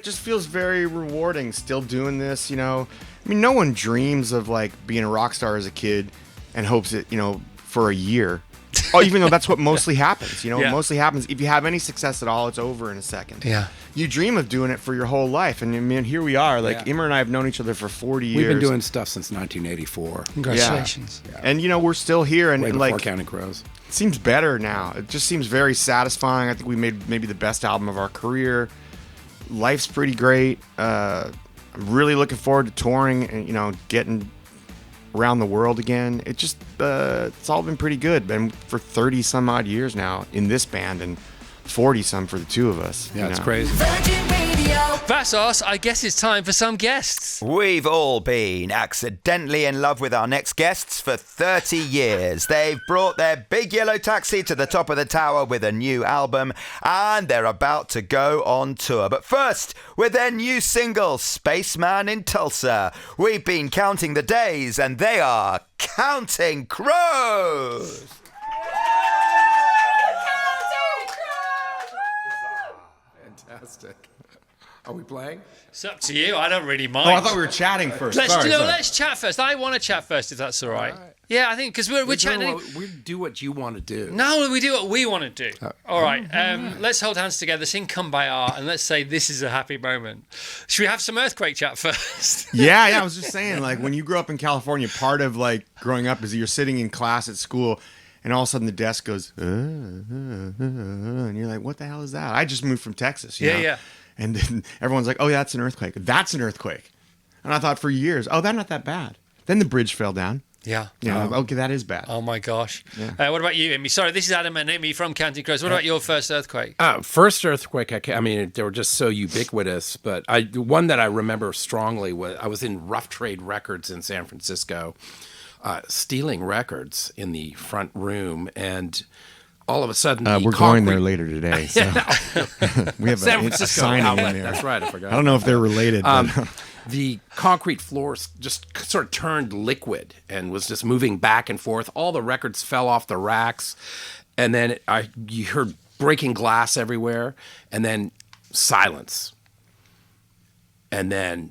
just feels very rewarding still doing this, you know. I mean, no one dreams of like being a rock star as a kid and hopes it, you know, for a year. Oh, even though that's what mostly happens, you know. Yeah. It mostly happens if you have any success at all, it's over in a second. Yeah. You dream of doing it for your whole life, and I mean, here we are. Like Yeah. Immer and I have known each other for 40 years. We've been doing stuff since 1984. Congratulations. Yeah. And you know, we're still here, and, Way and before like Counting Crows. it seems better now. It just seems very satisfying. I think we made maybe the best album of our career. Life's pretty great. I'm really looking forward to touring and, you know, getting around the world again. It just it's all been pretty good. Been for 30 some odd years now in this band, and 40 some for the two of us. Yeah, you it's know? crazy. Virgin Radio. Vassos, I guess it's time for some guests. We've all been accidentally in love with our next guests for 30 years. They've brought their big yellow taxi to the top of the tower with a new album, and they're about to go on tour. But first, with their new single, Spaceman in Tulsa, we've been counting the days, and they are Counting Crows. Fantastic. Are we playing? It's up to you. I don't really mind. Oh, I thought we were chatting first. Sorry. Let's chat first. I want to chat first, if that's all right. Yeah, I think because we're chatting. We do what you want to do. No, we do what we want to do. All right. Let's hold hands together, sing Kumbaya, and let's say this is a happy moment. Should we have some earthquake chat first? Yeah, I was just saying, like, when you grew up in California, part of, like, growing up is you're sitting in class at school, and all of a sudden the desk goes, and you're like, what the hell is that? I just moved from Texas, you know? Yeah. And then everyone's like, oh, yeah, that's an earthquake. That's an earthquake. And I thought for years, oh, that's not that bad. Then the bridge fell down. Yeah. Yeah, okay, that is bad. Oh, my gosh. Yeah. What about you, Amy? Sorry, this is Adam and Amy from Counting Crows. What about your first earthquake? First earthquake, I mean, they were just so ubiquitous, but one that I remember strongly was I was in Rough Trade Records in San Francisco, stealing records in the front room, and all of a sudden we're going there later today. So. We have San a Francisco signing outlet. in there. That's right, I forgot. I don't know if they're related. But The concrete floors just sort of turned liquid and was just moving back and forth. All the records fell off the racks, and then you heard breaking glass everywhere, and then silence, and then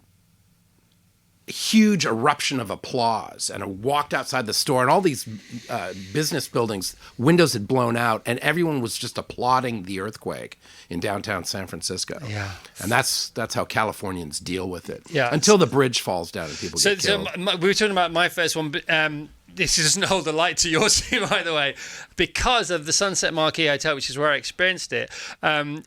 huge eruption of applause. And I walked outside the store, and all these business buildings, windows had blown out, and everyone was just applauding the earthquake in downtown San Francisco. Yeah. And that's how Californians deal with it. Yeah. Until the bridge falls down and people get killed. We were talking about my first one, but this doesn't hold the light to yours, by the way, because of the Sunset Marquee Hotel, which is where I experienced it,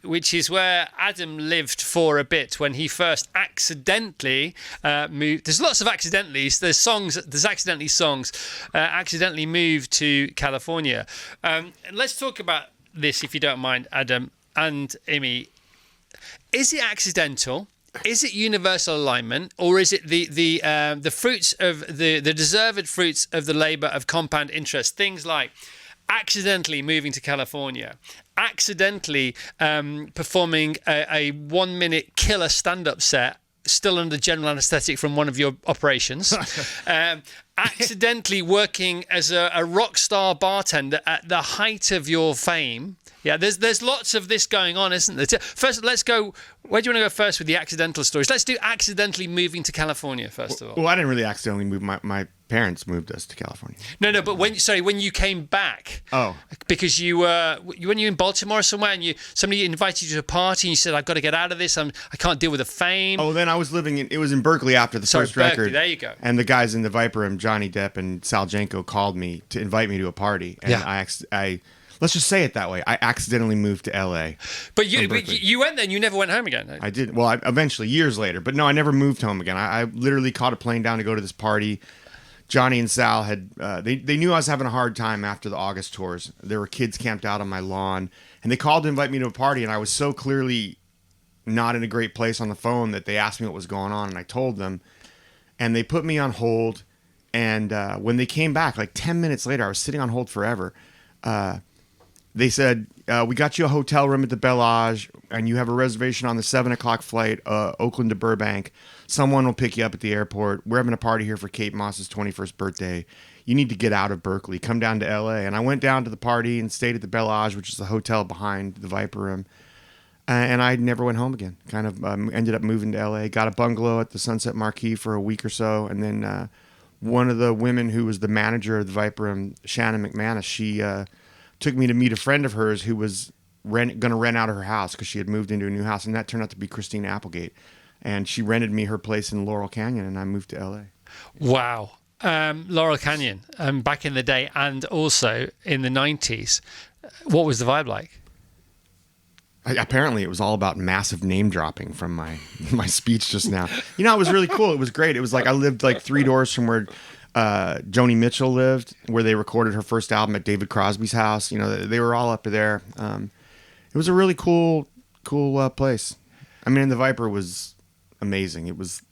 which is where Adam lived for a bit when he first accidentally moved. There's lots of accidentallys. There's accidentally songs. Accidentally moved to California. Let's talk about this, if you don't mind, Adam and Amy. Is it accidental? Is it universal alignment, or is it the fruits of the deserved fruits of the labour of compound interest? Things like accidentally moving to California, accidentally performing a 1 minute killer stand-up set, still under general anaesthetic from one of your operations, accidentally working as a rock star bartender at the height of your fame. Yeah, there's lots of this going on, isn't there? First, let's go. Where do you want to go first with the accidental stories? Let's do accidentally moving to California first of all. well, I didn't really accidentally move. My parents moved us to California. No, but when you came back. Oh. Because you were when you were in Baltimore somewhere, and somebody invited you to a party, and you said, "I've got to get out of this. I can't deal with the fame." Oh, then I was living it was in Berkeley after the first Berkeley, record. there you go. And the guys in the Viper Room, Johnny Depp and Sal Janko, called me to invite me to a party. And I let's just say it that way. I accidentally moved to L.A. But you went there and you never went home again. I did. Well, eventually, years later. But no, I never moved home again. I literally caught a plane down to go to this party. Johnny and Sal had, they knew I was having a hard time after the August tours. There were kids camped out on my lawn. And they called to invite me to a party. And I was so clearly not in a great place on the phone that they asked me what was going on. And I told them. And they put me on hold. And when they came back, like 10 minutes later, I was sitting on hold forever. They said, we got you a hotel room at the Bellage, and you have a reservation on the 7 o'clock flight, Oakland to Burbank. Someone will pick you up at the airport. We're having a party here for Kate Moss's 21st birthday. You need to get out of Berkeley. Come down to L.A. And I went down to the party and stayed at the Bellage, which is the hotel behind the Viper Room. And I never went home again. Kind of ended up moving to LA, got a bungalow at the Sunset Marquis for a week or so. And then one of the women who was the manager of the Viper Room, Shannon McManus, she took me to meet a friend of hers who was going to rent out her house because she had moved into a new house. And that turned out to be Christine Applegate. And she rented me her place in Laurel Canyon, and I moved to LA. Wow. Laurel Canyon, back in the day and also in the 90s. What was the vibe like? Apparently, it was all about massive name dropping from my speech just now. You know, it was really cool. It was great. It was like I lived like 3 doors from where Joni Mitchell lived, where they recorded her first album at David Crosby's house. You know, they were all up there. It was a really cool place. I mean, the Viper was amazing. It was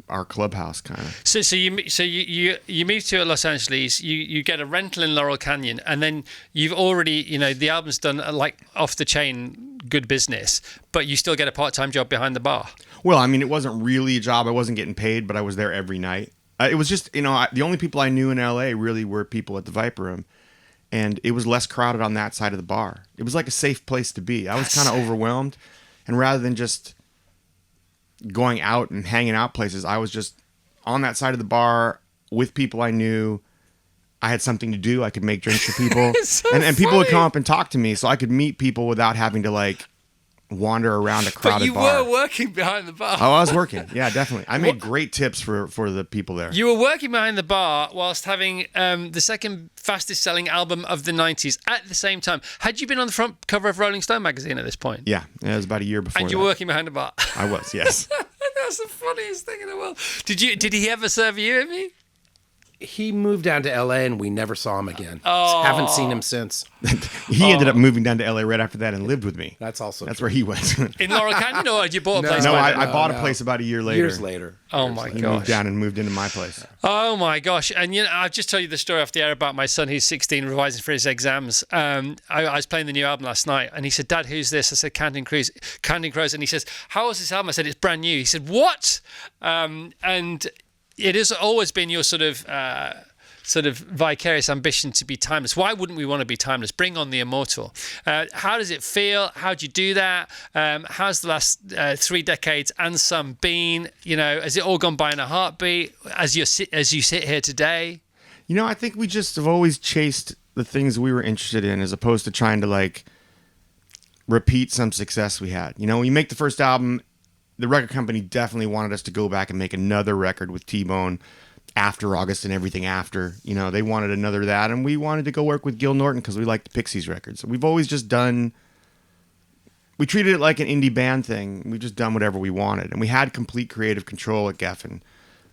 our clubhouse kind of. So you move to Los Angeles, you get a rental in Laurel Canyon, and then you've already, the album's done like off the chain good business, but you still get a part-time job behind the bar. Well, I mean, it wasn't really a job. I wasn't getting paid, but I was there every night. It was just, the only people I knew in LA really were people at the Viper Room, and it was less crowded on that side of the bar. It was like a safe place to be. I was kind of overwhelmed, and rather than just going out and hanging out places, I was just on that side of the bar with people I knew. I had something to do. I could make drinks for people. So and people would funny. come up and talk to me, so I could meet people without having to like wander around a crowded But you bar. were working behind the bar. Oh, I was working. Yeah, definitely. I made great tips for the people there. You were working behind the bar whilst having the second fastest selling album of the 90s at the same time. Had you been on the front cover of Rolling Stone magazine at this point? Yeah, it was about a year before And you were working behind the bar? I was, yes. That's the funniest thing in the world. Did he ever serve you, Amy? He moved down to LA and we never saw him again. Oh. Haven't seen him since. He ended up moving down to LA right after that and lived with me. That's also That's true. where he went. In Laurel Canyon, or had you bought a No. place? No, by then? I bought a no. place about a year later. Years later. Oh my He moved gosh. down and moved into my place. Oh my gosh. And I've just told you the story off the air about my son who's 16 revising for his exams. I was playing the new album last night and he said, "Dad, who's this?" I said, Counting Crows. And he says, "How was this album?" I said, "It's brand new." He said, "What?" And it has always been your sort of vicarious ambition to be timeless. Why wouldn't we want to be timeless? Bring on the immortal. How does it feel? How do you do that? How's the last 3 decades and some been? Has it all gone by in a heartbeat as you sit here today? I think we just have always chased the things we were interested in as opposed to trying to like repeat some success we had. When you make the first album, the record company definitely wanted us to go back and make another record with T-Bone after August and everything after. They wanted another that, and we wanted to go work with Gil Norton because we liked the Pixies records. So we've always just we treated it like an indie band thing. We've just done whatever we wanted, and we had complete creative control at Geffen.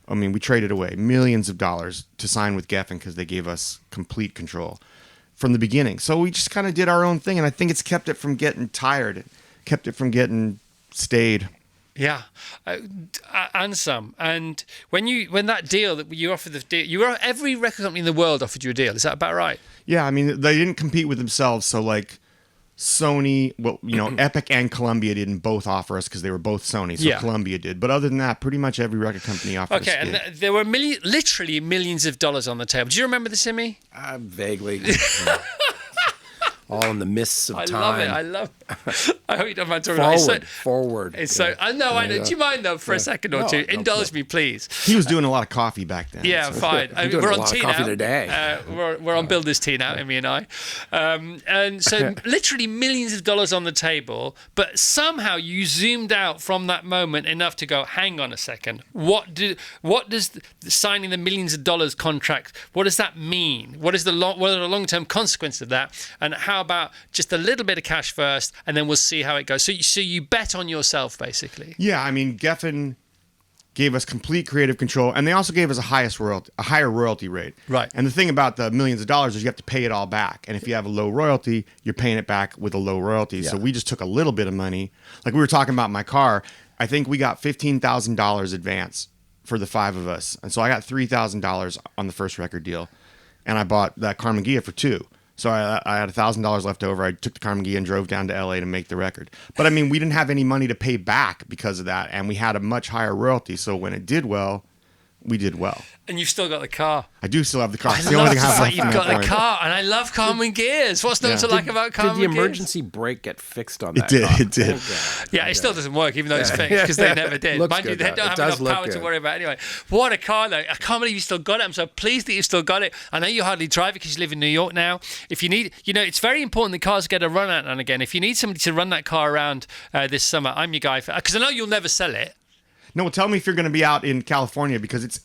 I mean, we traded away millions of dollars to sign with Geffen because they gave us complete control from the beginning. So we just kind of did our own thing, and I think it's kept it from getting tired, kept it from getting stayed. Yeah, and some. And when that deal that you offered, every record company in the world offered you a deal. Is that about right? Yeah, I mean, they didn't compete with themselves. So like Sony, Epic and Columbia didn't both offer us because they were both Sony. So Yeah. Columbia did. But other than that, pretty much every record company offered us. Okay, and there were literally millions of dollars on the table. Do you remember this, Simi? Vaguely. All in the mists of I time. love it. I hope you don't mind talking about it. Forward. It's so, I know. Do you mind though for a second or two? Indulge me, please. He was doing a lot of coffee back then. Yeah, so. fine. I'm doing We're a on lot of tea coffee now. today. We're on Builder's tea now, Emmy and I. And so literally millions of dollars on the table, but somehow you zoomed out from that moment enough to go, hang on a second. What does signing the millions of dollars contract, what does that mean? What are the long-term consequences of that? And how about just a little bit of cash first, and then we'll see how it goes. So you bet on yourself, basically. Yeah, I mean, Geffen gave us complete creative control, and they also gave us a higher royalty rate. Right. And the thing about the millions of dollars is you have to pay it all back. And if you have a low royalty, you're paying it back with a low royalty. Yeah. So we just took a little bit of money. Like we were talking about my car, I think we got $15,000 advance for the 5 of us. And so I got $3,000 on the first record deal, and I bought that Carmen Ghia for 2. So I had $1,000 left over. I took the Carmen Ghia and drove down to LA to make the record. But I mean, we didn't have any money to pay back because of that, and we had a much higher royalty. So when it did well, we did well. And you've still got the car. I do still have the car. I It's the only love thing the I have fact left. you've got the car, and I love Carmen Gears. What's not to like about Carmen Did the Gears? emergency brake get fixed on It that did. car? It did. Yeah, it still doesn't work, even though it's fixed, because they never did. Looks Mind you, good, they though. don't It have does enough look power to good. worry about anyway. What a car, though. I can't believe you still got it. I'm so pleased that you've still got it. I know you hardly drive it because you live in New York now. If you need, it's very important that cars get a run out and again. If you need somebody to run that car around this summer, I'm your guy. Because I know you'll never sell it. No, well, tell me if you're going to be out in California because it's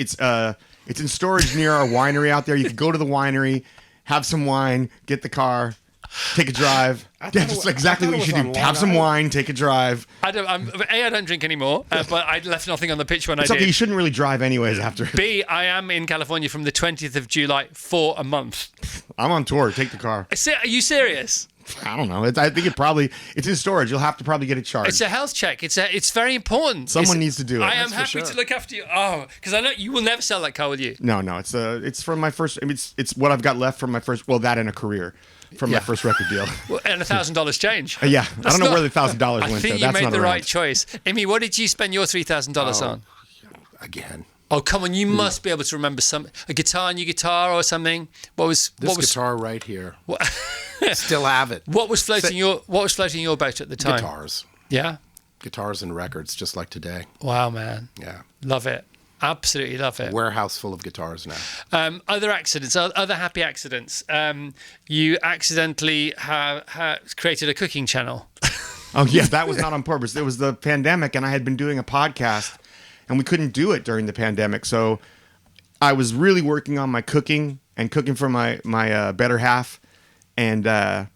in storage near our winery out there. You could go to the winery, have some wine, get the car, take a drive. Yeah, just exactly what you should do. Have some wine, take a drive. I don't drink anymore, but I left nothing on the pitch when I It's okay. did. You shouldn't really drive anyways after. B, I am in California from the 20th of July for a month. I'm on tour. Take the car. Are you serious? I don't know. I think it's in storage. You'll have to probably get it charged. It's a health check. It's very important. Someone needs to do it. I am That's happy sure. to look after you. Oh, because I know you will never sell that car, will you? No. It's from my first. I mean, it's what I've got left from my first. Well, that and a career from my first record deal. Well, and $1,000 change. Yeah, I don't know not- where the $1,000 I went. think though. you That's made not the around. right choice. Amy, what did you spend your $3,000 on? Again. Oh, come on! You must be able to remember a new guitar or something. This guitar right here. Still have it. What was floating your boat at the time? Guitars. Yeah. Guitars and records, just like today. Wow, man. Yeah. Love it. Absolutely love it. Warehouse full of guitars now. Other accidents, other happy accidents. You accidentally created a cooking channel. Oh yeah, that was not on purpose. It was the pandemic, and I had been doing a podcast, and we couldn't do it during the pandemic. So I was really working on my cooking and cooking for my better half, and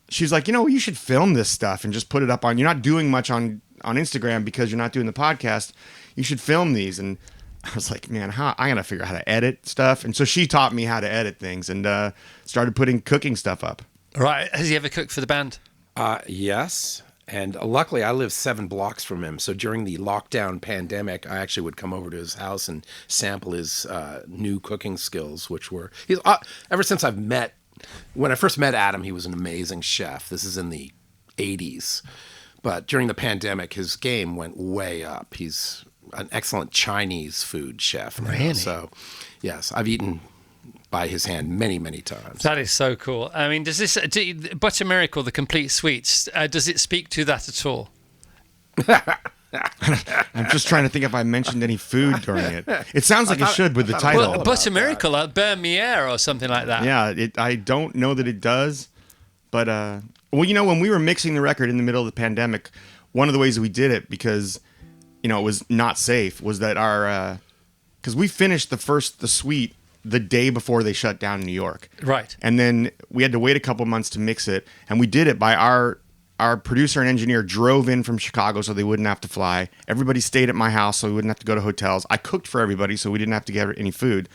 she's like, you should film this stuff and just put it up on. You're not doing much on Instagram because you're not doing the podcast. You should film these. And I was like, man, I gotta figure out how to edit stuff. And so she taught me how to edit things and started putting cooking stuff up. Right. Has he ever cooked for the band? Yes. And luckily, I live 7 blocks from him. So during the lockdown pandemic, I actually would come over to his house and sample his new cooking skills, which were ever since when I first met Adam, he was an amazing chef. This is in the 80s. But during the pandemic, his game went way up. He's an excellent Chinese food chef now. Really? So, yes, I've eaten by his hand many, many times. That is so cool. I mean, Butter Miracle, the complete sweets, does it speak to that at all? I'm just trying to think if I mentioned any food during it. It sounds like it should with the title. Well, Butter Miracle, like Bermiere or something like that. Yeah, I don't know that it does, but when we were mixing the record in the middle of the pandemic, one of the ways we did it because it was not safe was that because we finished the suite the day before they shut down in New York, Right. and then we had to wait a couple months to mix it, and we did it by our producer and engineer drove in from Chicago so they wouldn't have to fly. Everybody stayed at my house so we wouldn't have to go to hotels. I cooked for everybody so we didn't have to get any food.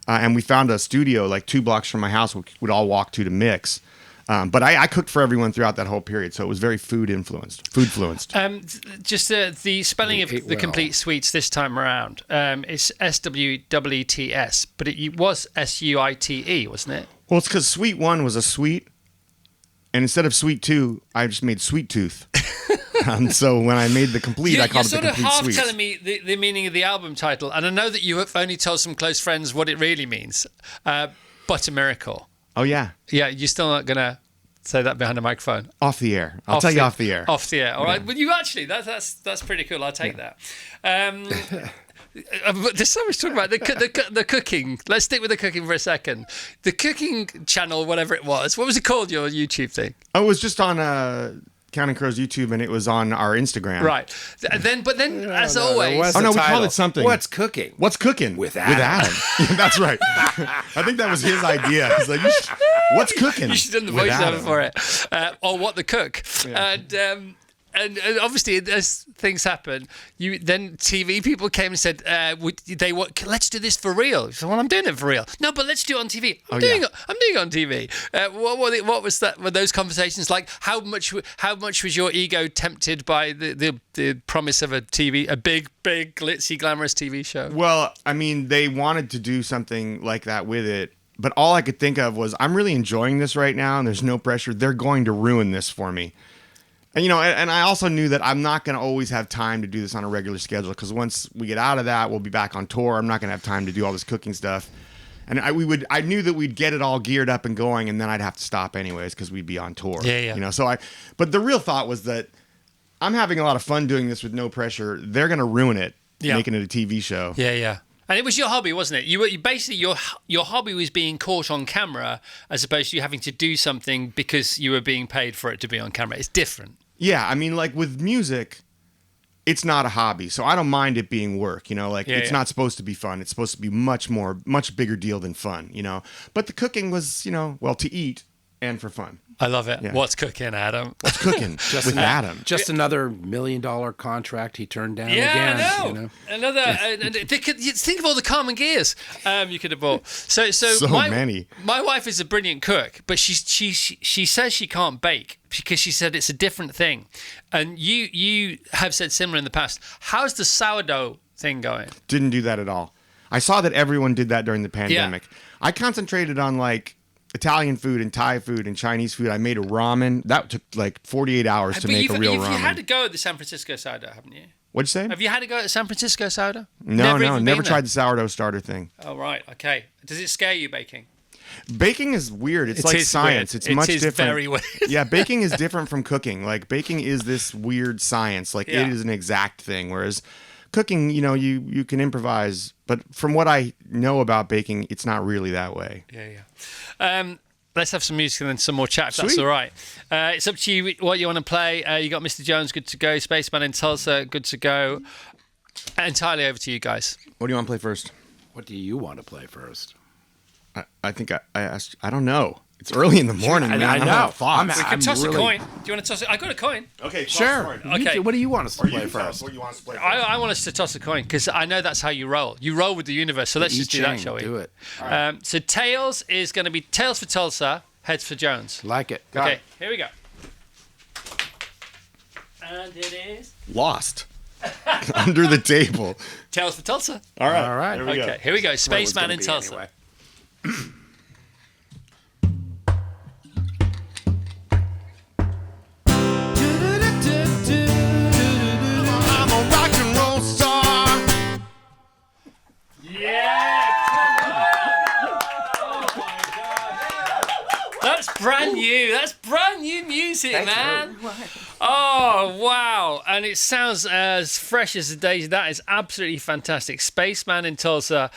And we found a studio like 2 blocks from my house we'd all walk to mix. But I cooked for everyone throughout that whole period, so it was very food influenced. Just the spelling of the complete sweets this time around. It's SWEETS, but it was SUITE, wasn't it? Well, it's because Sweet 1 was a sweet, and instead of Sweet 2, I just made Sweet Tooth. So when I made the complete, I called it the complete You're sort of half sweets. telling me the meaning of the album title, and I know that you have only told some close friends what it really means. Butter Miracle. Oh yeah, Yeah, you're still not gonna say that behind a microphone. off the air. I'll tell you off the air. Off the air. All right. Well, you actually that's pretty cool. I'll take that. There's so much to talk about the cooking. Let's stick with the cooking for a second. The cooking channel, whatever it was. What was it called? Your YouTube thing? Oh, it was just on Counting Crows YouTube, and it was on our Instagram. Right. But then, as always, Oh no, we called it something. What's cooking? What's cooking? With Adam. Yeah, that's right. I think that was his idea. He's like, what's cooking? you should have done the with voiceover Adam? for it, or what the cook. And obviously, as things happen, then TV people came and said, let's do this for real. So, well, I'm doing it for real. No, but let's do it on TV. I'm doing it on TV. What was that? Were those conversations like? How much was your ego tempted by the promise of a big, glitzy, glamorous TV show? Well, I mean, they wanted to do something like that with it, but all I could think of was, I'm really enjoying this right now, and there's no pressure. They're going to ruin this for me. And, and I also knew that I'm not going to always have time to do this on a regular schedule, because once we get out of that, we'll be back on tour. I'm not going to have time to do all this cooking stuff. And I knew that we'd get it all geared up and going, and then I'd have to stop anyways because we'd be on tour. Yeah. But the real thought was that I'm having a lot of fun doing this with no pressure. They're going to ruin it, making it a TV show. Yeah. And it was your hobby, wasn't it? You basically your hobby was being caught on camera, as opposed to you having to do something because you were being paid for it to be on camera. It's different. Yeah, I mean, like with music, it's not a hobby, so I don't mind it being work. It's not supposed to be fun. It's supposed to be much bigger deal than fun. But the cooking was, to eat and for fun. I love it. Yeah. What's cooking, Adam? What's cooking with Adam? Just another $1 million contract he turned down Yeah, again. I know. Another. Think of all the Carmen gears you could have bought. So many. My wife is a brilliant cook, but she says she can't bake because she said it's a different thing. And you have said similar in the past. How's the sourdough thing going? Didn't do that at all. I saw that everyone did that during the pandemic. I concentrated on Italian food and Thai food and Chinese food. I made a ramen. That took 48 hours to make a real ramen. You had to go at the San Francisco sourdough, haven't you? What'd you say? Have you had to go at the San Francisco sourdough? Never tried the sourdough starter thing. Oh, right. Okay. Does it scare you, baking? Baking is weird. It's like science. Weird. It's much different. Very weird. Yeah, baking is different from cooking. Baking is this weird science. It is an exact thing. Whereas cooking, you can improvise. But from what I know about baking, it's not really that way. Yeah. Let's have some music and then some more chat, if that's Sweet. all right. It's up to you what you want to play. You got Mr. Jones, good to go. Spaceman in Tulsa, good to go. Entirely over to you guys. What do you want to play first? What do you want to play first? I think I asked. I don't know. It's early in the morning. Man. I don't know. have thoughts. We can toss a coin. Do you want to toss it? I got a coin. Okay, Sure. Okay. What do you want us to play first? What you want us to play first? I want us to toss a coin because I know that's how you roll. You roll with the universe. So let's just do that, shall we? Do it. So tails is going to be tails for Tulsa, heads for Jones. Like it. Okay, here we go. And it is Lost. Under the table. tails for Tulsa. All right. All right. Here we go. Okay, here we go. Spaceman in Well, it was Tulsa. gonna be anyway. I'm a rock and roll star. Yeah, come on. Oh my God. That's brand new. That's brand new music, man. Oh, wow. And it sounds as fresh as the days. That is absolutely fantastic. Spaceman in Tulsa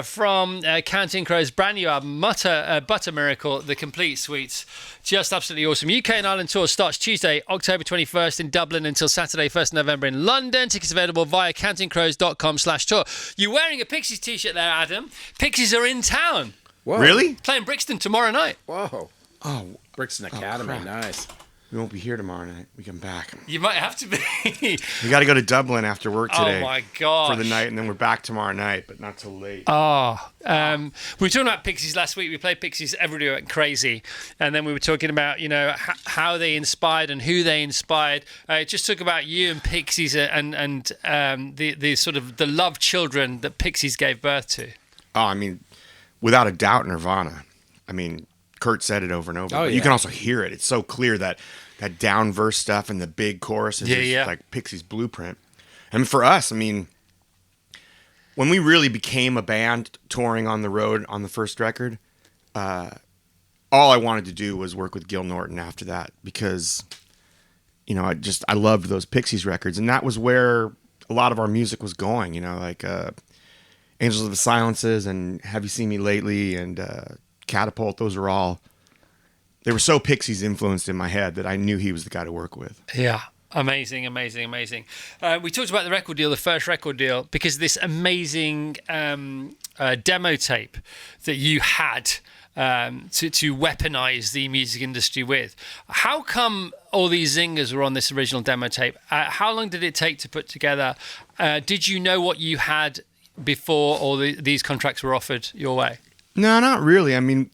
from Counting Crows' brand new album, Butter Miracle, The Complete Suites. Just absolutely awesome. UK and Ireland tour starts Tuesday, October 21st in Dublin until Saturday, 1st November in London. Tickets available via countingcrows.com/tour. You're wearing a Pixies t-shirt there, Adam. Pixies are in town. Whoa. Really? Playing Brixton tomorrow night. Whoa. Oh, Brixton Academy. crap. Nice. we won't be here tomorrow night. We come back. You might have to be. We got to go to Dublin after work today. Oh my god! For the night, and then we're back tomorrow night, but not till late. We were talking about Pixies last week. We played Pixies, everybody went crazy, and then we were talking about how they inspired and who they inspired. Just talk about you and Pixies and the sort of the love children that Pixies gave birth to. Oh, I mean, without a doubt, Nirvana. I mean, Kurt said it over and over. Oh, but yeah. you can also hear it. It's so clear that down verse stuff and the big chorus is just like Pixies' blueprint. And for us, I mean, when we really became a band touring on the road on the first record, all I wanted to do was work with Gil Norton after that because, I loved those Pixies records. And that was where a lot of our music was going, like Angels of the Silences and Have You Seen Me Lately and Catapult. Those are all... They were so Pixies influenced in my head that I knew he was the guy to work with. Yeah. Amazing. We talked about the record deal, the first record deal, because this amazing demo tape that you had to weaponize the music industry with. How come all these zingers were on this original demo tape? How long did it take to put together? Did you know what you had before all these contracts were offered your way? No, not really. I mean...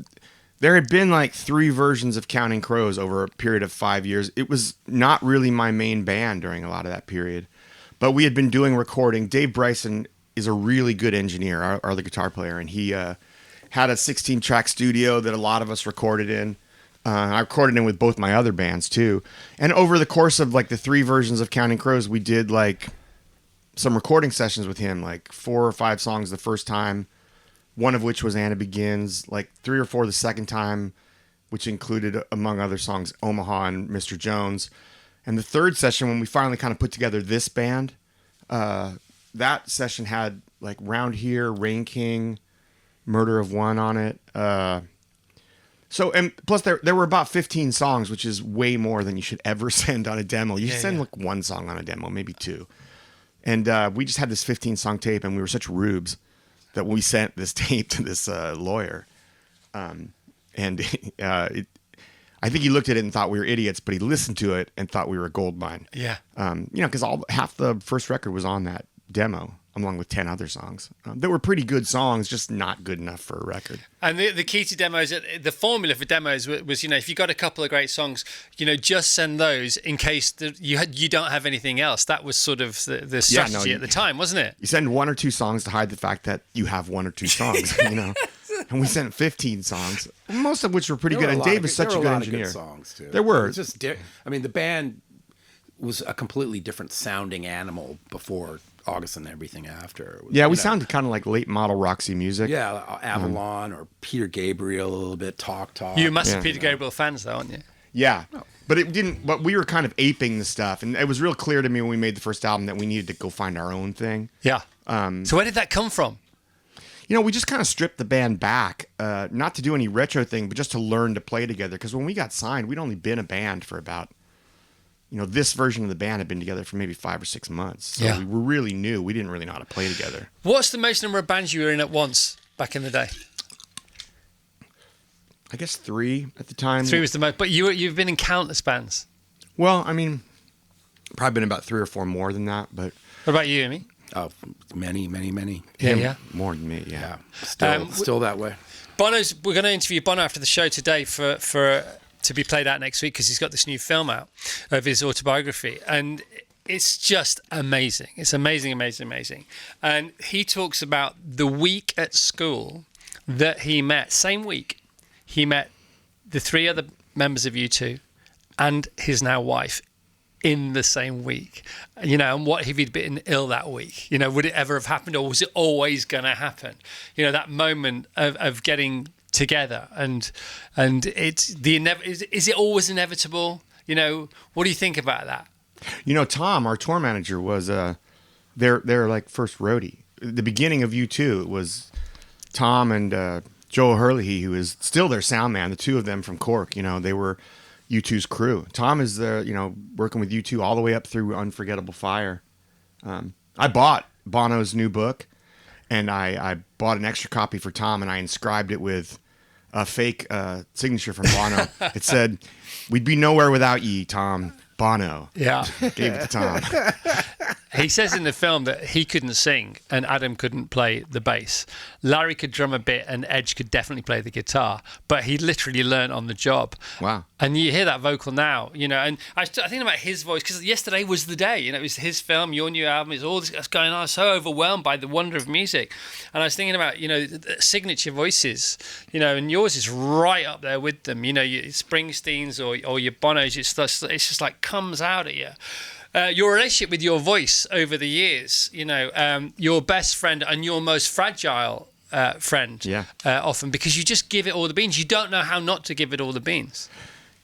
There had been like 3 versions of Counting Crows over a period of 5 years. It was not really my main band during a lot of that period. But we had been doing recording. Dave Bryson is a really good engineer, our the guitar player, and he had a 16-track studio that a lot of us recorded in. I recorded him with both my other bands too. And over the course of like the 3 versions of Counting Crows, we did like some recording sessions with him, like 4 or 5 songs the first time, one of which was Anna Begins, like 3 or 4 the second time, which included, among other songs, Omaha and Mr. Jones. And the third session, when we finally kind of put together this band, that session had like Round Here, Rain King, Murder of One on it. So, and plus there were about 15 songs, which is way more than you should ever send on a demo. You should send like 1 song on a demo, maybe 2. And we just had this 15-song tape, and we were such rubes that we sent this tape to this lawyer. I think he looked at it and thought we were idiots, but he listened to it and thought we were a gold mine. Yeah. Because half the first record was on that demo, along with 10 other songs. That were pretty good songs, just not good enough for a record. And the key to demos, the formula for demos was, if you got a couple of great songs, just send those in case you don't have anything else. That was sort of the strategy at the time, wasn't it? You send 1 or 2 songs to hide the fact that you have 1 or 2 songs, And we sent 15 songs, most of which were pretty good. And Dave is such a good engineer. Good songs too. There were. It's just, the band was a completely different sounding animal before August and everything after. We sounded kind of like late model Roxy music. Yeah, Avalon or Peter Gabriel a little bit, Talk. You must be Peter Gabriel fans though, aren't you? Yeah. But it didn't. But we were kind of aping the stuff, and it was real clear to me when we made the first album that we needed to go find our own thing. Yeah. So where did that come from? We just kind of stripped the band back, not to do any retro thing, but just to learn to play together. Because when we got signed, we'd only been a band for about, this version of the band had been together for maybe 5 or 6 months. So we were really new. We didn't really know how to play together. What's the most number of bands you were in at once back in the day? I guess 3 at the time. 3 was the most, but you've been in countless bands. Well, probably been about 3 or 4 more than that. But what about you, Amy? Oh, many. Yeah. More than me, yeah. Still that way. We're going to interview Bono after the show today for to be played out next week because he's got this new film out of his autobiography. And it's just amazing. It's amazing. And he talks about the week at school that he met, same week, he met the 3 other members of U2 and his now wife in the same week, and what if he'd been ill that week? Would it ever have happened, or was it always going to happen? That moment of getting together, and it's is it always inevitable? What do you think about that? Tom, our tour manager, was their like first roadie. The beginning of U2, it was Tom and Joel Hurley, who is still their sound man. The 2 of them from Cork, they were U2's crew. Tom is working with U2 all the way up through Unforgettable Fire. I bought Bono's new book, and I bought an extra copy for Tom, and I inscribed it with a fake signature from Bono. It said, "We'd be nowhere without ye, Tom. Bono." Yeah. Gave it to Tom. He says in the film that he couldn't sing and Adam couldn't play the bass. Larry could drum a bit and Edge could definitely play the guitar, but he literally learned on the job. Wow. And you hear that vocal now, and I think about his voice, because yesterday was the day, it was his film, your new album, is all this that's going on. I was so overwhelmed by the wonder of music. And I was thinking about, the signature voices, and yours is right up there with them, your Springsteens or your Bonos, it's just like comes out at you. Your relationship with your voice over the years, your best friend and your most fragile friend, often, because you just give it all the beans. You don't know how not to give it all the beans.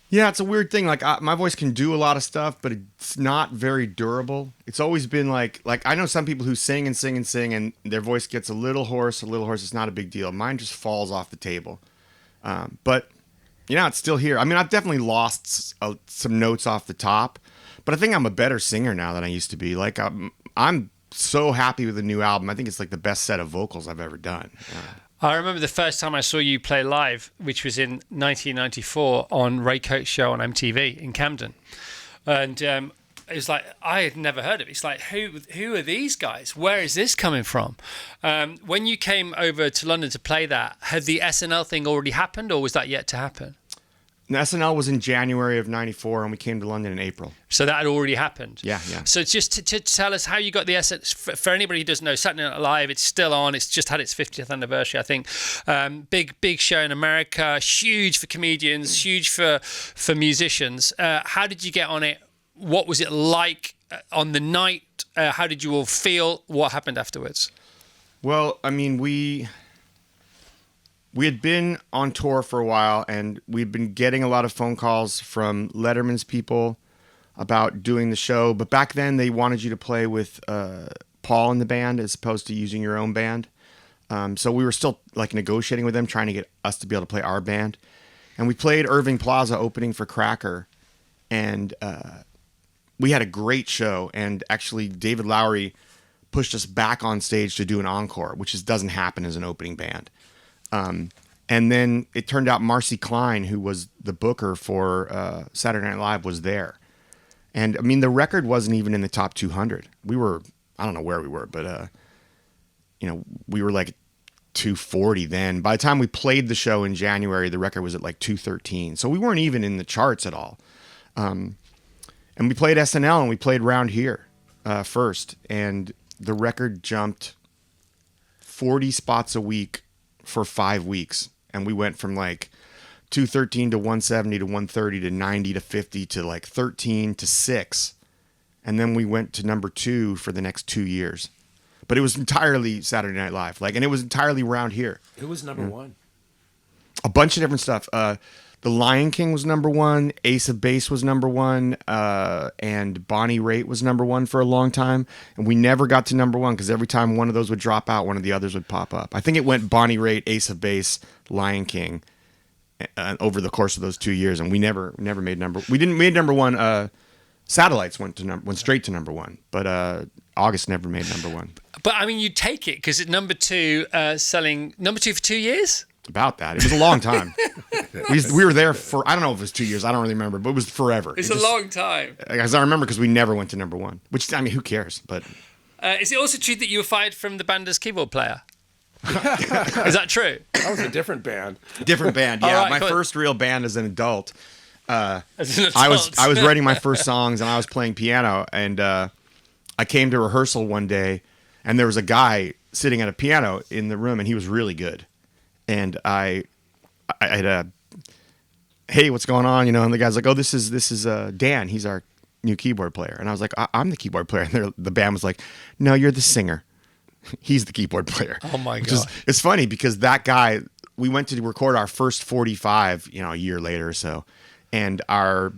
Yeah, it's a weird thing. Like my voice can do a lot of stuff, but it's not very durable. It's always been like I know some people who sing and sing and sing, and their voice gets a little hoarse. It's not a big deal. Mine just falls off the table. But it's still here. I've definitely lost some notes off the top. But I think I'm a better singer now than I used to be. Like I'm so happy with the new album. I think it's like the best set of vocals I've ever done. I remember the first time I saw you play live, which was in 1994 on Ray Coates' show on MTV in Camden, and it was like I had never heard of it. It's like who are these guys? Where is this coming from? When you came over to London to play that, had the SNL thing already happened, or was that yet to happen? SNL was in January of '94, and we came to London in April. So that had already happened. Yeah, yeah. So just to tell us how you got the SNL, for anybody who doesn't know, Saturday Night Live, it's still on. It's just had its 50th anniversary, I think. Big show in America, huge for comedians, huge for musicians. How did you get on it? What was it like on the night? How did you all feel? What happened afterwards? Well, I mean, we had been on tour for a while, and we'd been getting a lot of phone calls from Letterman's people about doing the show. But back then, they wanted you to play with Paul in the band as opposed to using your own band. So we were still like negotiating with them, trying to get us to be able to play our band. And we played Irving Plaza opening for Cracker, and we had a great show. And actually, David Lowery pushed us back on stage to do an encore, which just doesn't happen as an opening band. And then it turned out Marcy Klein, who was the booker for Saturday Night Live, was there. And I mean, the record wasn't even in the top 200. We were, I don't know where we were, but we were like 240 then. By the time we played the show in January, the record was at like 213. So we weren't even in the charts at all. And we played SNL, and we played Round Here first, and the record jumped 40 spots a week for 5 weeks. And we went from like 213 to 170 to 130 to 90 to 50 to like 13 to 6. And then we went to number 2 for the next 2 years. But it was entirely Saturday Night Live. And it was entirely Round Here. Who was number one? A bunch of different stuff. The Lion King was number 1. Ace of Base was number 1. And Bonnie Raitt was number 1 for a long time. And we never got to number 1 because every time one of those would drop out, one of the others would pop up. I think it went Bonnie Raitt, Ace of Base, Lion King over the course of those 2 years. And we never made number. We didn't made number 1. Satellites went straight to number 1. But August never made number 1. But I mean, you take it because at number 2, selling number 2 for 2 years. About that. It was a long time. we were there for, I don't know if it was 2 years. I don't really remember, but it was forever. It's a long time. As I remember, because we never went to number 1, which, I mean, who cares? But is it also true that you were fired from the band as keyboard player? Is that true? That was a different band. Different band, yeah. All right, my cool. first real band as an adult. As an I was adult. writing my first songs, and I was playing piano, and I came to rehearsal one day, and there was a guy sitting at a piano in the room, and he was really good. And I had hey, what's going on? And the guy's like, oh, this is Dan. He's our new keyboard player. And I was like, I'm the keyboard player. And the band was like, no, you're the singer. He's the keyboard player. Oh my God. It's funny because that guy, we went to record our first 45, a year later or so. And our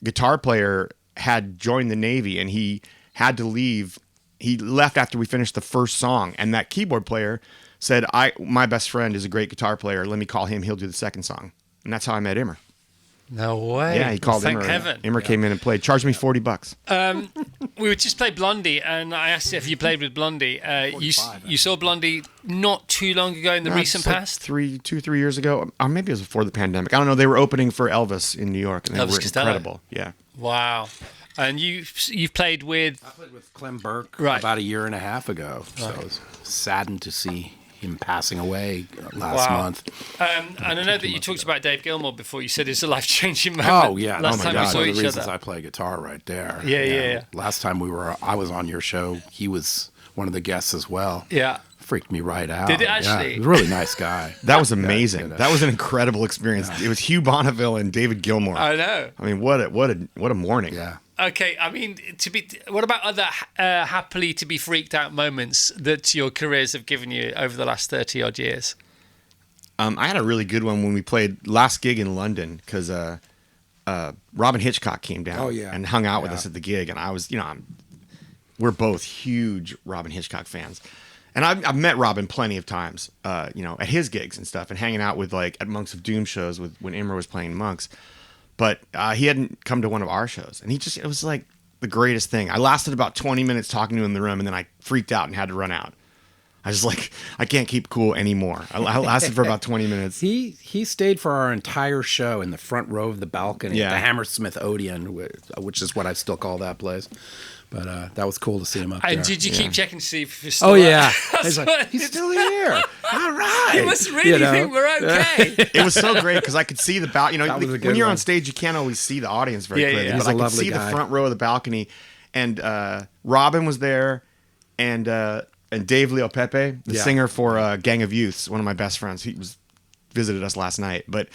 guitar player had joined the Navy, and he had to leave. He left after we finished the first song. And that keyboard player said, my best friend is a great guitar player. Let me call him. He'll do the second song. And that's how I met Immer. No way. Yeah, he called Thank Immer. heaven. Immer came in and played. Charged me $40. We would just play Blondie, and I asked if you played with Blondie. You saw Blondie not too long ago in the recent Like past? 3 years ago. Or maybe it was before the pandemic. I don't know. They were opening for Elvis in New York, and they Elvis were Costello. incredible. Yeah. Wow. And you've played with... I played with Clem Burke Right. about a year and a half ago. So I was saddened to see him passing away last month. And I know that you talked about Dave Gilmour before. You said it's a life-changing moment. Oh yeah! Last oh my time God! we saw One of each the reasons other. I play guitar right there. Yeah. Last time I was on your show. He was one of the guests as well. Yeah. Freaked me right out. Did it Yeah, actually? he was a really nice guy. That was amazing. Yeah. That was an incredible experience. It was Hugh Bonneville and David Gilmour. I know. I mean, what a morning. Yeah. Okay, I mean, what about other happily to be freaked out moments that your careers have given you over the last 30 odd years? I had a really good one when we played last gig in London because Robin Hitchcock came down and hung out with us at the gig, and I was, we're both huge Robin Hitchcock fans, and I've met Robin plenty of times, at his gigs and stuff, and hanging out with at Monks of Doom shows when Immer was playing Monks, but he hadn't come to one of our shows, and it was like the greatest thing. I lasted about 20 minutes talking to him in the room, and then I freaked out and had to run out. I was like, I can't keep cool anymore. I lasted for about 20 minutes. He stayed for our entire show in the front row of the balcony at the Hammersmith Odeon, which is what I still call that place. But that was cool to see him up there. And did you keep checking to see if you're still Oh, yeah. He's He's still here. All right. He must really think we're okay. It was so great because I could see the balcony. You know, That was a when good you're one. on stage, you can't always see the audience very Yeah, clearly. yeah. But He's I a could lovely see guy. the front row of the balcony, and Robin was there, and Dave Leopepe, the singer for Gang of Youths, one of my best friends. He visited us last night. But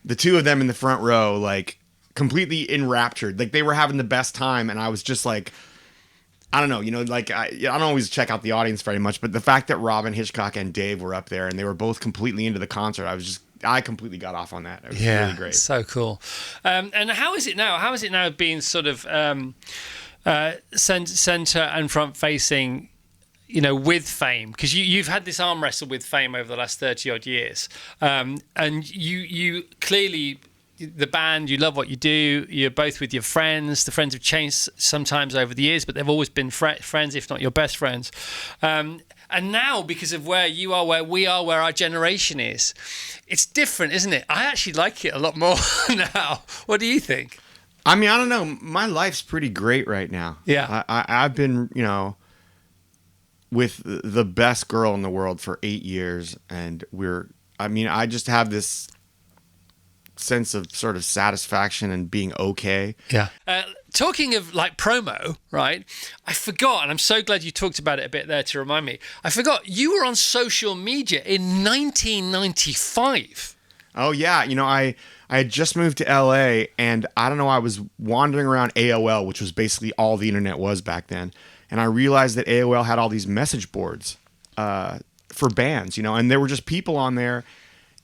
the two of them in the front row, like completely enraptured, like they were having the best time, and I was just like, I don't know, you know, like I don't always check out the audience very much, but the fact that Robin, Hitchcock, and Dave were up there and they were both completely into the concert, I completely got off on that. It was really great. So cool. And how is it now? How is it now being sort of center and front facing, you know, with Fame? Because you've had this arm wrestle with Fame over the last 30 odd years. And you clearly, the band, you love what you do. You're both with your friends. The friends have changed sometimes over the years, but they've always been friends, if not your best friends. And now, because of where you are, where we are, where our generation is, it's different, isn't it? I actually like it a lot more now. What do you think? I mean, I don't know. My life's pretty great right now. Yeah. I've been, you know, with the best girl in the world for 8 years, and I just have this sense of sort of satisfaction and being okay. Yeah. Talking of like promo, right? I forgot, and I'm so glad you talked about it a bit there to remind me. I forgot you were on social media in 1995. Oh yeah, you know, I had just moved to LA, and I don't know, I was wandering around AOL, which was basically all the internet was back then, and I realized that AOL had all these message boards for bands, you know, and there were just people on there.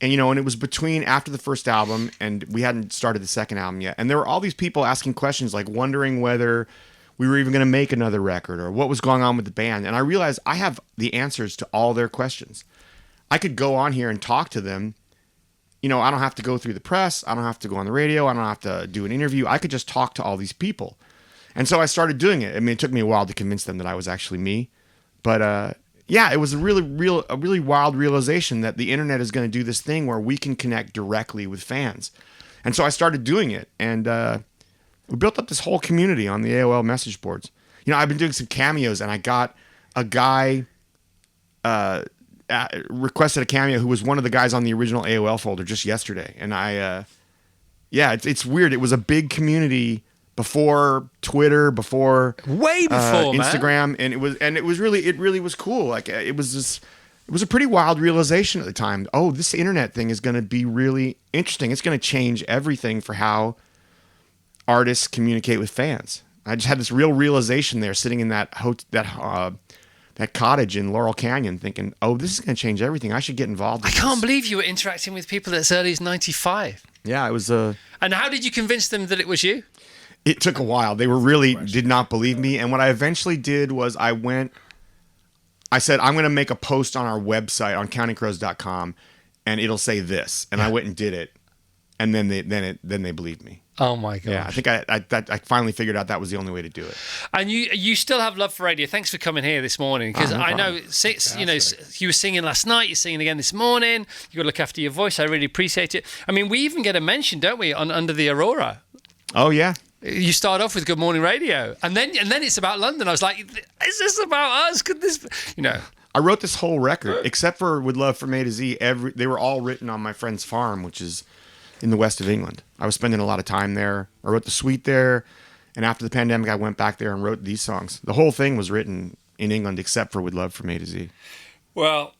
And, you know, and it was after the first album, and we hadn't started the second album yet. And there were all these people asking questions, like wondering whether we were even going to make another record or what was going on with the band. And I realized I have the answers to all their questions. I could go on here and talk to them. You know, I don't have to go through the press. I don't have to go on the radio. I don't have to do an interview. I could just talk to all these people. And so I started doing it. I mean, it took me a while to convince them that I was actually me. But, yeah, it was a really wild realization that the internet is going to do this thing where we can connect directly with fans. And so I started doing it, and we built up this whole community on the AOL message boards. You know, I've been doing some cameos, and I got a guy requested a cameo who was one of the guys on the original AOL folder just yesterday. And it's weird. It was a big community before Twitter, Way before Instagram, man. and it really was cool. Like it was a pretty wild realization at the time. Oh, this internet thing is going to be really interesting. It's going to change everything for how artists communicate with fans. I just had this real realization there, sitting in that cottage in Laurel Canyon, thinking, "Oh, this is going to change everything. I should get involved." I can't believe you were interacting with people as early as 95. Yeah, it was And how did you convince them that it was you? It took a while. They did not believe me. And what I eventually did was I said, I'm going to make a post on our website on countingcrows.com, and it'll say this. And I went and did it. And then they believed me. Oh my God. Yeah, I think I finally figured out that was the only way to do it. And you still have love for radio. Thanks for coming here this morning, because no I know problem. you know you were singing last night. You're singing again this morning. You got to look after your voice. I really appreciate it. I mean, we even get a mention, don't we, on Under the Aurora? Oh yeah. You start off with Good Morning Radio, and then it's about London. I was like, is this about us? Could this, you know? I wrote this whole record, except for With Love from A to Z. They were all written on my friend's farm, which is in the west of England. I was spending a lot of time there. I wrote the suite there, and after the pandemic, I went back there and wrote these songs. The whole thing was written in England, except for With Love from A to Z. Well,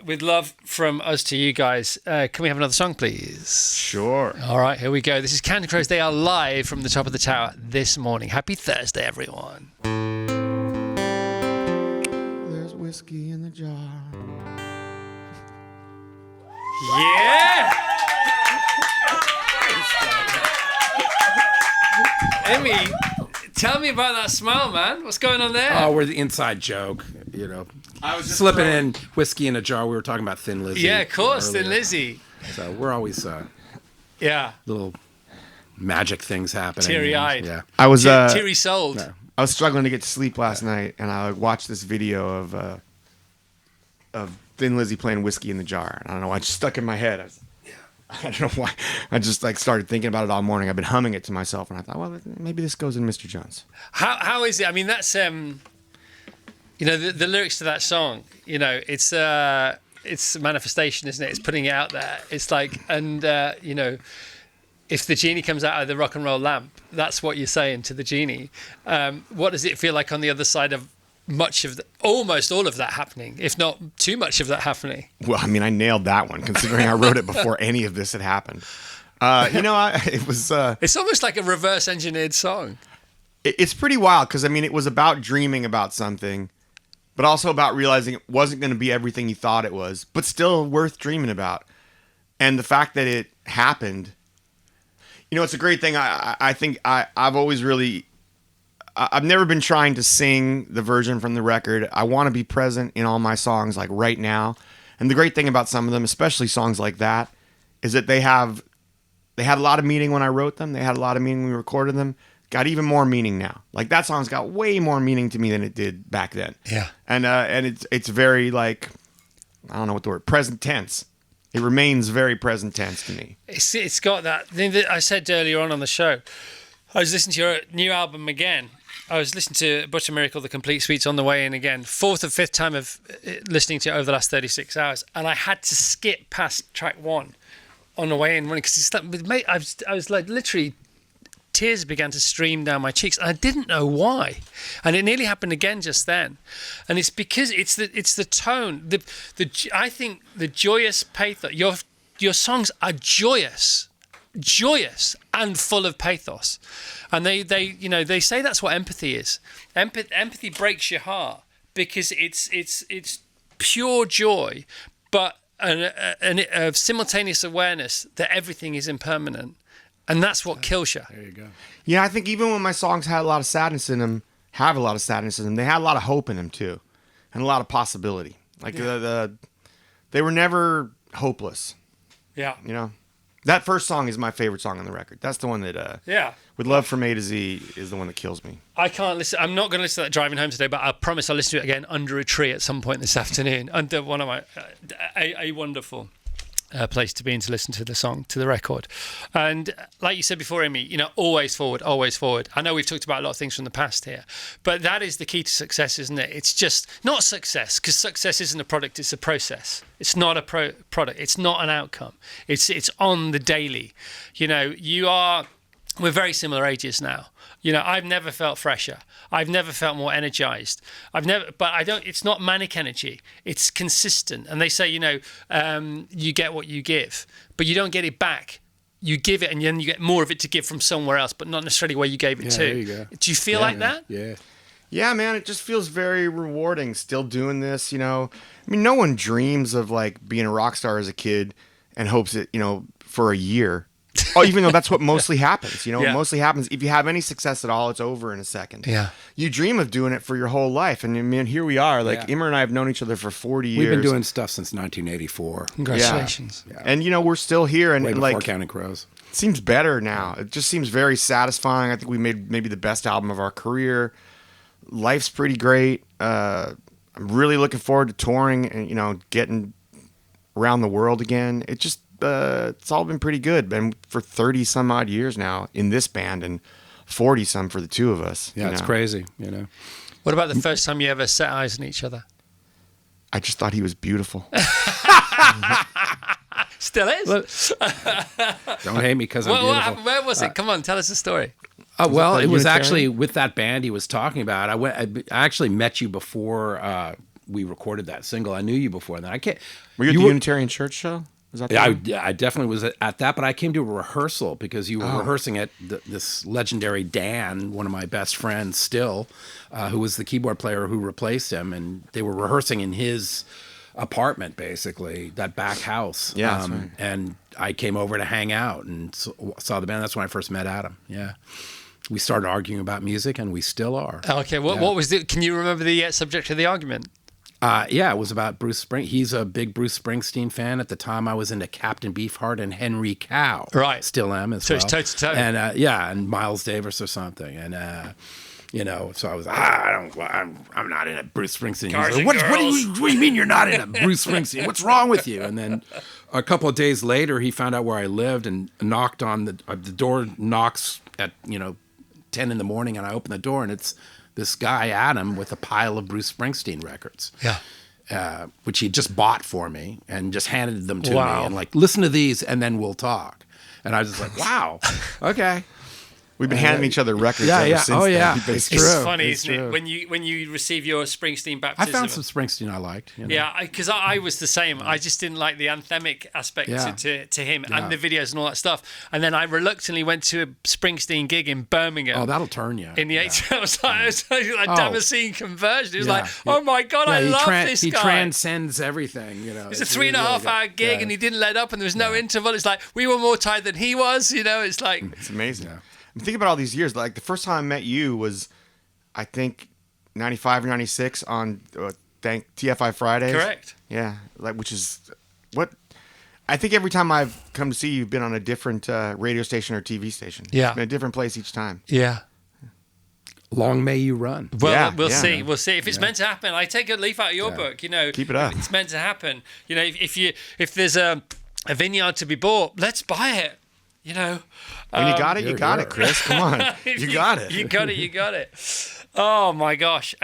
with love from us to you guys, can we have another song, please? Sure. All right, here we go. This is Counting Crows. They are live from the top of the tower this morning. Happy Thursday, everyone. There's whiskey in the jar. Yeah! Emmy, tell me about that smile, man. What's going on there? Oh, we're the inside joke, you know. I was just Slipping in whiskey in a jar. We were talking about Thin Lizzy. Yeah, of course, earlier. Thin Lizzy. So we're always Yeah. little magic things happening. Teary-eyed. Yeah. I was Teary souled. No. I was struggling to get to sleep last night, and I watched this video of Thin Lizzy playing Whiskey in the Jar. I don't know, I just stuck in my head. I don't know why. I just like started thinking about it all morning. I've been humming it to myself, and I thought, well, maybe this goes in Mr. Jones. How is it? I mean, that's the lyrics to that song. It's a manifestation, isn't it? It's putting it out there. It's like, and if the genie comes out of the rock and roll lamp, that's what you're saying to the genie. What does it feel like on the other side of almost all of that happening, if not too much of that happening? Well, I mean, I nailed that one, considering I wrote it before any of this had happened. It was... It's almost like a reverse engineered song. It's pretty wild, because, I mean, it was about dreaming about something, but also about realizing it wasn't going to be everything you thought it was, but still worth dreaming about. And the fact that it happened, it's a great thing. I think I've always really... I've never been trying to sing the version from the record. I want to be present in all my songs, like right now. And the great thing about some of them, especially songs like that, is that they had a lot of meaning when I wrote them. They had a lot of meaning when we recorded them. Got even more meaning now. Like that song's got way more meaning to me than it did back then. Yeah. And it's very like, I don't know what the word, present tense. It remains very present tense to me. It's got that thing that I said earlier on the show. I was listening to your new album again. I was listening to Butter Miracle, The Complete Suites on the way in again. 4th or 5th time of listening to it over the last 36 hours. And I had to skip past track 1 on the way in. Because I was like, literally, tears began to stream down my cheeks. And I didn't know why. And it nearly happened again just then. And it's because it's the tone. I think the joyous pathos. Your songs are joyous and full of pathos, and they say that's what empathy is. Empathy breaks your heart because it's pure joy, but a simultaneous awareness that everything is impermanent, and that's what kills you. There you go. Yeah, I think even when my songs had a lot of sadness in them, they had a lot of hope in them too, and a lot of possibility. Like they were never hopeless. Yeah. That first song is my favorite song on the record. That's the one that, With Love from A to Z, is the one that kills me. I can't listen. I'm not going to listen to that driving home today, but I promise I'll listen to it again under a tree at some point this afternoon. Under one of my a wonderful place to be in to listen to the song, to the record. And like you said before, Amy, always forward, always forward. I know we've talked about a lot of things from the past here, but that is the key to success, isn't it? It's just not success, because success isn't a product, it's a process. It's not a product. It's not an outcome. It's on the daily. We're very similar ages now. I've never felt fresher. I've never felt more energized. It's not manic energy. It's consistent. And they say, you get what you give, but you don't get it back. You give it and then you get more of it to give from somewhere else, but not necessarily where you gave it to. There you go. Do you feel like that? Yeah. Yeah, man, it just feels very rewarding still doing this, I mean, no one dreams of like being a rock star as a kid and hopes it, for a year. Oh, even though that's what mostly happens, It mostly happens. If you have any success at all, it's over in a second. Yeah. You dream of doing it for your whole life. And I mean, here we are. Like, Immer and I have known each other for 40 years. We've been doing stuff since 1984. Congratulations. Yeah. And, we're still here. And Way before like, Counting Crows. It seems better now. It just seems very satisfying. I think we made maybe the best album of our career. Life's pretty great. I'm really looking forward to touring and, getting around the world again. It just, it's all been pretty good. Been for 30 some odd years now in this band and 40 some for the two of us. Yeah, it's crazy, What about the first time you ever set eyes on each other? I just thought he was beautiful. Still is. Don't hate me because I'm beautiful. What happened? Where was it? Come on, tell us the story. Well, it was actually with that band he was talking about. I actually met you before we recorded that single. I knew you before then. Were you at the Unitarian Church show? Was that I definitely was at that, but I came to a rehearsal because you were rehearsing at this legendary Dan, one of my best friends still, who was the keyboard player who replaced him, and they were rehearsing in his apartment, basically, that back house. Yeah, that's right. And I came over to hang out and saw the band. That's when I first met Adam. Yeah. We started arguing about music, and we still are. Okay, what was it? Can you remember the subject of the argument? It was about Bruce Springsteen. He's a big Bruce Springsteen fan. At the time, I was into Captain Beefheart and Henry Cow. Right. Still am as so well. So it's toe to toe. And and Miles Davis or something. And so I was I'm not into Bruce Springsteen. He's like, what do you mean you're not into Bruce Springsteen? What's wrong with you? And then a couple of days later, he found out where I lived and knocked on the door. Knocks at 10 in the morning, and I open the door, and it's this guy Adam with a pile of Bruce Springsteen records. Yeah. Which he just bought for me and just handed them to Wow. me and like, listen to these and then we'll talk. And I was just like, wow, okay. We've been handing each other records Yeah, ever yeah. since Oh, then. yeah. We've been- It's It's true. funny, It's isn't true. it? When you receive your Springsteen I baptism. found some Springsteen I liked. Yeah, because I was the same. I just didn't like the anthemic aspect Yeah. to him Yeah. and the videos and all that stuff. And then I reluctantly went to a Springsteen gig in Birmingham. Oh, that'll turn you. in the 80s. I was like Oh. Damascene conversion. It was Yeah. like, oh my God, I love this he guy. transcends everything. It's a 3.5 hour gig and he didn't let up and there was no interval. It's like, we were more tired than he was, It's like, It's amazing. I'm thinking about all these years. Like the first time I met you was, I think, 95 or 96 on TFI Fridays. correct. Yeah, which is what I think every time I've come to see you, you've been on a different radio station or TV station. Yeah. It's been a different place each time. Yeah. Long may you run. Well, Yeah, we'll yeah. see. We'll see if it's meant to happen. I take a leaf out of your book. Keep it up. If it's meant to happen. If there's a vineyard to be bought, let's buy it. When you got it, you got it, Chris. Come on, you got it. You got it. You got it. Oh my gosh!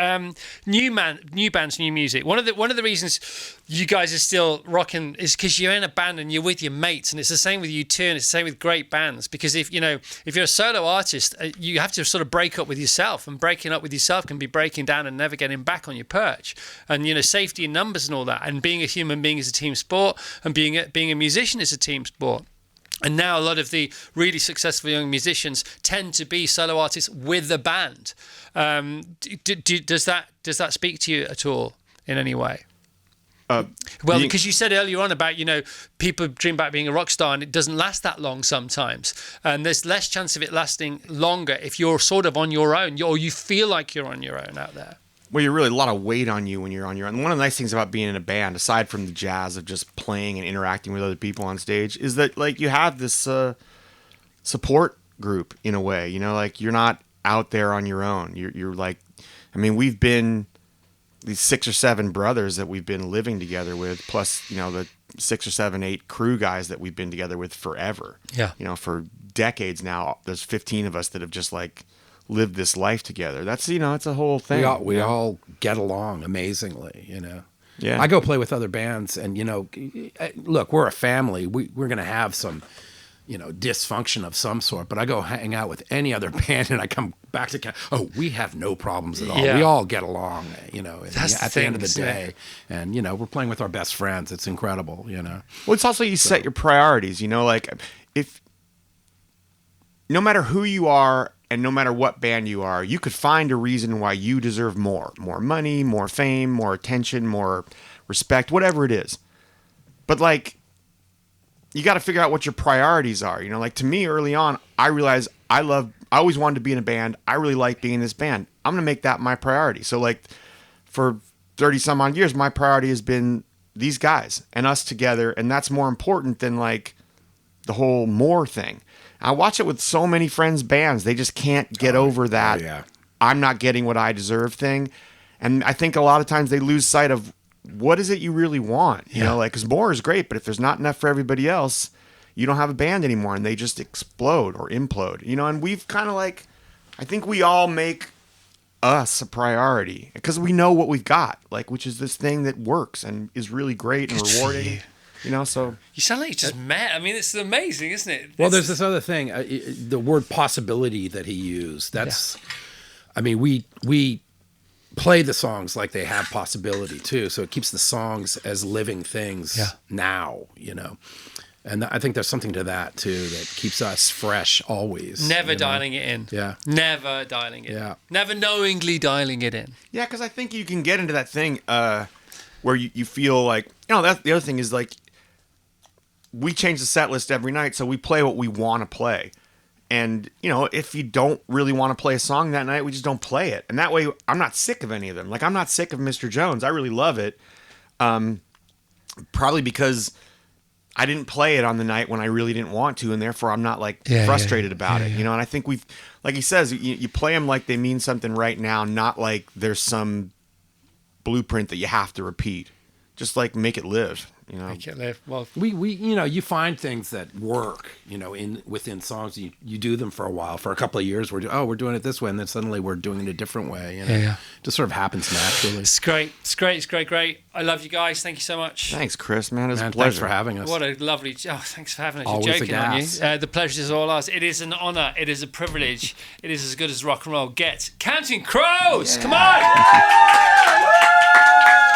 New bands, new music. One of the reasons you guys are still rocking is because you're in a band and you're with your mates, and it's the same with you too, and it's the same with great bands. Because if you're a solo artist, you have to sort of break up with yourself, and breaking up with yourself can be breaking down and never getting back on your perch. And safety in numbers and all that, and being a human being is a team sport, and being a musician is a team sport. And now a lot of the really successful young musicians tend to be solo artists with a band. Does that speak to you at all in any way? Because you said earlier on about, people dream about being a rock star and it doesn't last that long sometimes. And there's less chance of it lasting longer if you're sort of on your own or you feel like you're on your own out there. Well, you're really a lot of weight on you when you're on your own. One of the nice things about being in a band, aside from the jazz of just playing and interacting with other people on stage, is that like you have this support group in a way. Like you're not out there on your own. You're like, we've been these 6 or 7 brothers that we've been living together with, plus the 6 or 7, 8 crew guys that we've been together with forever. Yeah. For decades now. There's 15 of us that have just like lived this life together. That's it's a whole thing. We all get along amazingly, Yeah. I go play with other bands and look, we're a family. We're going to have some dysfunction of some sort, but I go hang out with any other band and I come back to we have no problems at all. Yeah. We all get along, That's at the end of the isn't it? day. And we're playing with our best friends. It's incredible, Well, it's also you set your priorities, like if no matter who you are and no matter what band you are, you could find a reason why you deserve more money, more fame, more attention, more respect, whatever it is. But like, you got to figure out what your priorities are. Like to me early on, I realized I always wanted to be in a band. I really like being in this band. I'm going to make that my priority. So like for 30 some odd years, my priority has been these guys and us together. And that's more important than like the whole more thing. I watch it with so many friends' bands. They just can't get over that I'm not getting what I deserve thing. And I think a lot of times they lose sight of what is it you really want? Because more is great, but if there's not enough for everybody else, you don't have a band anymore and they just explode or implode. And we've kind of like, I think we all make us a priority because we know what we've got, like, which is this thing that works and is really great and rewarding. So you sound like you just met. It's amazing, isn't it? Well, there's this other thing, the word possibility that he used. That's, we play the songs like they have possibility too. So it keeps the songs as living things now, And I think there's something to that too that keeps us fresh always. Never dialing it in. Yeah. Never dialing it in. Yeah. Never knowingly dialing it in. yeah, because I think you can get into that thing where you feel like, that's the other thing is like, we change the set list every night, so we play what we want to play. And, if you don't really want to play a song that night, we just don't play it. And that way, I'm not sick of any of them. Like, I'm not sick of Mr. Jones. I really love it. Probably because I didn't play it on the night when I really didn't want to, and therefore I'm not, like, frustrated about it. And I think we've, like he says, you play them like they mean something right now, not like there's some blueprint that you have to repeat. just like make it live. You know, Make it live. Well, We you find things that work, within songs. You do them for a while, for a couple of years. We're doing it this way, and then suddenly we're doing it a different way. Yeah. Just sort of happens naturally. it's great. I love you guys. Thank you so much. thanks, Chris. Man, it's a Man, pleasure. thanks for having us. What a lovely. Oh, thanks for having us. Always You're a joking, aren't gas. you? The pleasure is all ours. It is an honour. It is a privilege. It is as good as rock and roll gets. Counting Crows. Come on.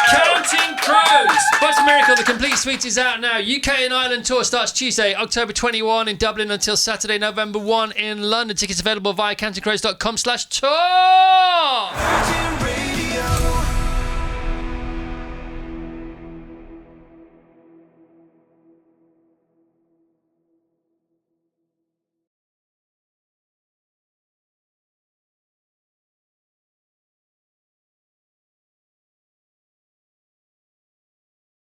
Counting Crows. What's a Miracle? The complete suite is out now. UK and Ireland tour starts Tuesday, October 21 in Dublin until Saturday, November 1 in London. Tickets available via countingcrows.com/tour.